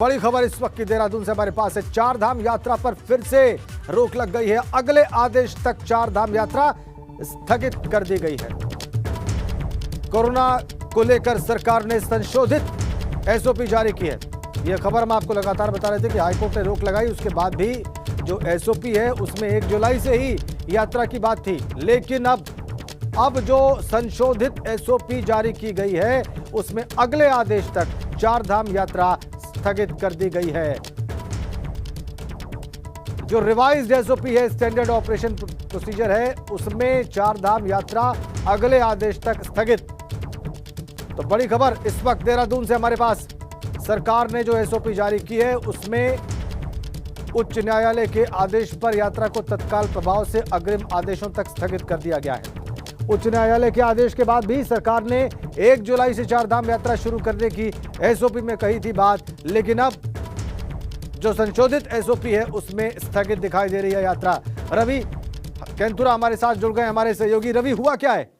बड़ी खबर इस वक्त की देहरादून से हमारे पास है। चार धाम यात्रा पर फिर से रोक लग गई है। अगले आदेश तक चार धाम यात्रा स्थगित कर दी गई है। कोरोना को लेकर सरकार ने संशोधित एसओपी जारी की है। यह खबर हम आपको लगातार बता रहे थे कि हाईकोर्ट ने रोक लगाई, उसके बाद भी जो एसओपी है उसमें 1 जुलाई से ही यात्रा की बात थी, लेकिन अब जो संशोधित एसओपी जारी की गई है उसमें अगले आदेश तक चार धाम यात्रा स्थगित कर दी गई है। जो रिवाइज्ड एसओपी है, स्टैंडर्ड ऑपरेशन प्रोसीजर है, उसमें चार धाम यात्रा अगले आदेश तक स्थगित। तो बड़ी खबर इस वक्त देहरादून से हमारे पास। सरकार ने जो एसओपी जारी की है उसमें उच्च न्यायालय के आदेश पर यात्रा को तत्काल प्रभाव से अग्रिम आदेशों तक स्थगित कर दिया गया है। उच्च न्यायालय के आदेश के बाद भी सरकार ने 1 जुलाई से चार धाम यात्रा शुरू करने की एसओपी में कही थी बात, लेकिन अब जो संशोधित एसओपी है उसमें स्थगित दिखाई दे रही है यात्रा। रवि केंतुरा हमारे साथ जुड़ गए, हमारे सहयोगी। रवि, हुआ क्या है?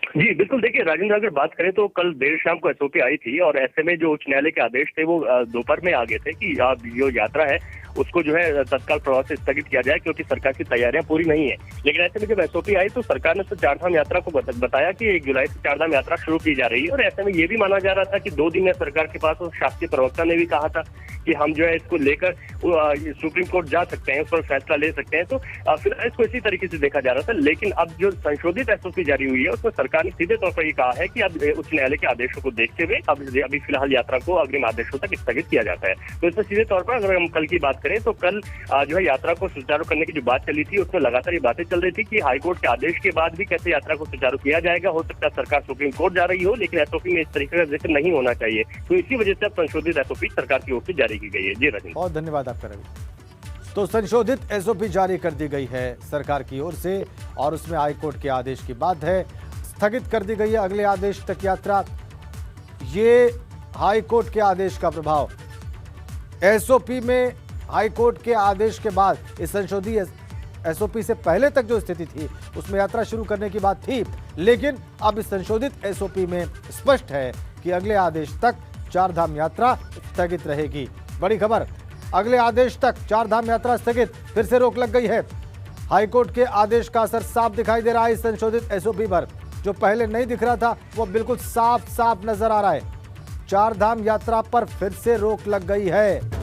जी बिल्कुल, देखिए राजेंद्र, अगर बात करें तो कल देर शाम को एसओपी आई थी और ऐसे में जो उच्च न्यायालय के आदेश थे वो दोपहर में आ गए थे कि जो यात्रा है उसको जो है तत्काल प्रभाव से स्थगित किया जाए क्योंकि सरकार की तैयारियां पूरी नहीं है। लेकिन ऐसे में जब एसओपी आई तो सरकार ने तो चारधाम यात्रा को बताया कि 1 जुलाई से चारधाम यात्रा शुरू की जा रही है और ऐसे में ये भी माना जा रहा था कि 2 दिन है सरकार के पास, और शासकीय प्रवक्ता ने भी कहा था कि हम जो है इसको लेकर सुप्रीम कोर्ट जा सकते हैं, उस पर फैसला ले सकते हैं। तो फिर इसको इसी तरीके से देखा जा रहा था। लेकिन अब जो संशोधित एसओपी जारी हुई है उसमें सरकार ने सीधे तौर पर ये कहा है कि अब उच्च न्यायालय के आदेशों को देखते हुए अभी फिलहाल यात्रा को अग्रिम आदेशों तक स्थगित किया जाता है। तो इसमें सीधे तौर पर अगर हम कल की बात करें तो कल जो है यात्रा को सुचारू करने की जो बात चली थी उसमें लगातार ये बातें चल रही थी कि हाईकोर्ट के आदेश के बाद भी कैसे यात्रा को सुचारू किया जाएगा। हो सकता है सरकार सुप्रीम कोर्ट जा रही हो, लेकिन एसओपी में इस तरीके का जिक्र नहीं होना चाहिए। तो इसी वजह से अब संशोधित एसओपी सरकार की ओर से जारी की गई है। जी राजेंद्र, बहुत धन्यवाद आपका रवि। तो संशोधित एसओपी जारी कर दी गई है सरकार की ओर से और उसमें हाईकोर्ट के आदेश की बात है। स्थगित कर दी गई है अगले आदेश तक यात्रा। ये हाईकोर्ट के आदेश का प्रभाव। एसओपी में हाईकोर्ट के आदेश के बाद इस संशोधित एसओपी से पहले तक जो स्थिति थी उसमें यात्रा शुरू करने की बात थी, लेकिन अब इस संशोधित एसओपी में स्पष्ट है कि अगले आदेश तक चार धाम यात्रा स्थगित रहेगी। बड़ी खबर, अगले आदेश तक चार धाम यात्रा स्थगित, फिर से रोक लग गई है। हाईकोर्ट के आदेश का असर साफ दिखाई दे रहा है इस संशोधित एसओपी पर। जो पहले नहीं दिख रहा था वो बिल्कुल साफ साफ नजर आ रहा है। चार धाम यात्रा पर फिर से रोक लग गई है।